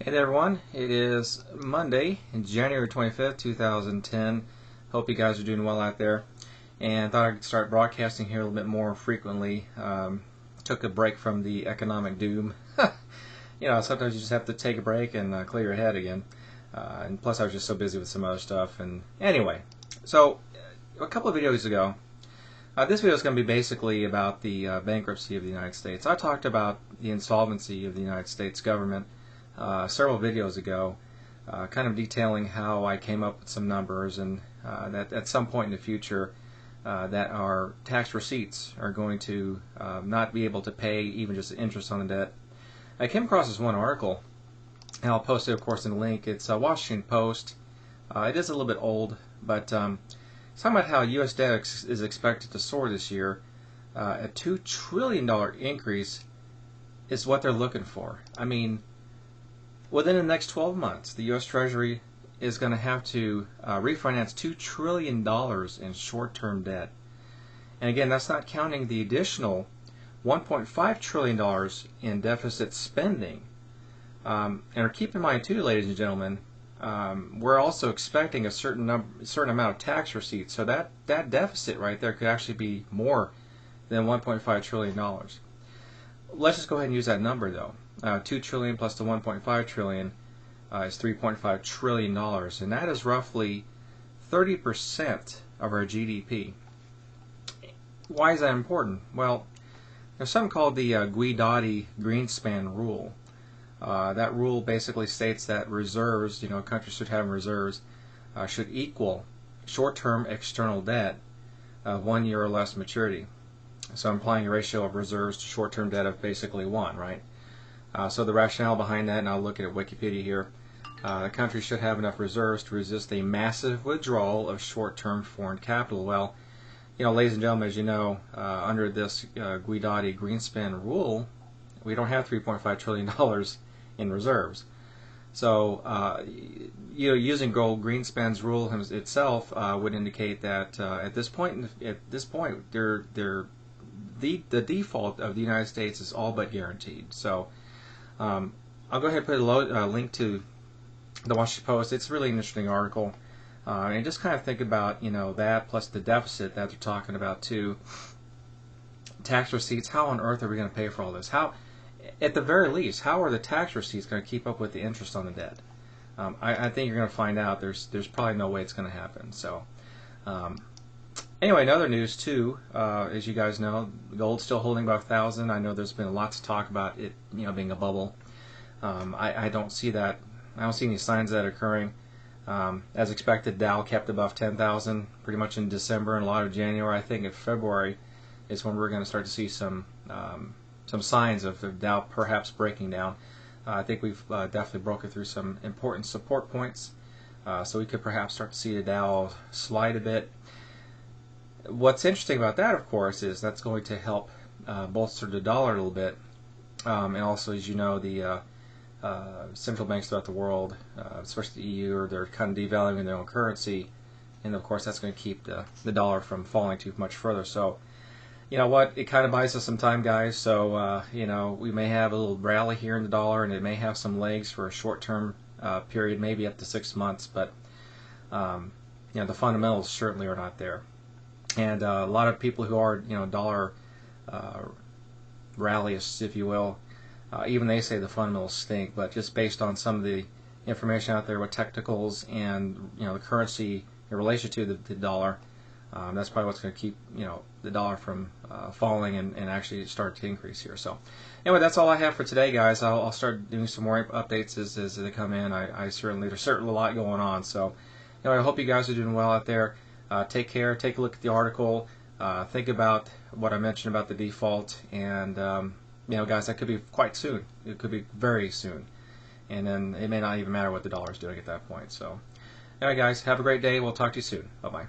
Hey there everyone, it is Monday, January 25th, 2010. Hope you guys are doing well out there. And thought I'd start broadcasting here a little bit more frequently. Took a break from the economic doom. Sometimes you just have to take a break and clear your head again. And plus I was just so busy with some other stuff. And anyway, so a couple of videos ago, this video is going to be basically about the bankruptcy of the United States. I talked about the insolvency of the United States government several videos ago, kind of detailing how I came up with some numbers and that at some point in the future that our tax receipts are going to not be able to pay even just interest on the debt. I came across this one article, and I'll post it of course in the link. It's a Washington Post. It is a little bit old, but it's talking about how U.S. debt is expected to soar this year. A $2 trillion increase is what they're looking for. I mean, within the next 12 months, the U.S. Treasury is going to have to refinance $2 trillion in short-term debt. And again, that's not counting the additional $1.5 trillion in deficit spending. And keep in mind too, ladies and gentlemen, we're also expecting a certain amount of tax receipts. So that deficit right there could actually be more than $1.5 trillion. Let's just go ahead and use that number though. 2 trillion plus the 1.5 trillion is 3.5 trillion dollars, and that is roughly 30% of our GDP. Why is that important? Well, there's something called the Gudotti-Greenspan Rule. That rule basically states that reserves, countries should have reserves, should equal short-term external debt of 1 year or less maturity. So implying a ratio of reserves to short-term debt of basically 1, right? So the rationale behind that, and I'll look at Wikipedia here, the country should have enough reserves to resist a massive withdrawal of short-term foreign capital. Well, ladies and gentlemen, as you know, under this Gudotti-Greenspan Rule, we don't have $3.5 trillion in reserves. So, using Greenspan's rule itself would indicate that at this point, the default of the United States is all but guaranteed. So, I'll go ahead and put a link to the Washington Post. It's a really interesting article, and just kind of think about that plus the deficit that they're talking about too. Tax receipts. How on earth are we going to pay for all this? How, at the very least, how are the tax receipts going to keep up with the interest on the debt? I think you're going to find out there's probably no way it's going to happen. So. Anyway, in other news too, as you guys know, gold's still holding above 1,000. I know there's been lots of talk about it, being a bubble. I don't see that. I don't see any signs of that occurring. As expected, Dow kept above 10,000 pretty much in December and a lot of January. I think in February is when we're going to start to see some signs of the Dow perhaps breaking down. I think we've definitely broken through some important support points, so we could perhaps start to see the Dow slide a bit. What's interesting about that, of course, is that's going to help bolster the dollar a little bit, and also, as you know, the central banks throughout the world, especially the EU, they're kind of devaluing their own currency, and of course that's going to keep the dollar from falling too much further. So, you know what, it kind of buys us some time, guys. So, we may have a little rally here in the dollar, and it may have some legs for a short-term period, maybe up to 6 months, but the fundamentals certainly are not there. And a lot of people who are, dollar rallyists, if you will, even they say the fundamentals stink. But just based on some of the information out there with technicals and the currency in relation to the dollar, that's probably what's going to keep the dollar from falling and actually start to increase here. So anyway, that's all I have for today, guys. I'll start doing some more updates as they come in. There's certainly a lot going on. So anyway, I hope you guys are doing well out there. Take care. Take a look at the article. Think about what I mentioned about the default, and guys, that could be quite soon. It could be very soon, and then it may not even matter what the dollar is doing at that point. So, anyway, guys, have a great day. We'll talk to you soon. Bye bye.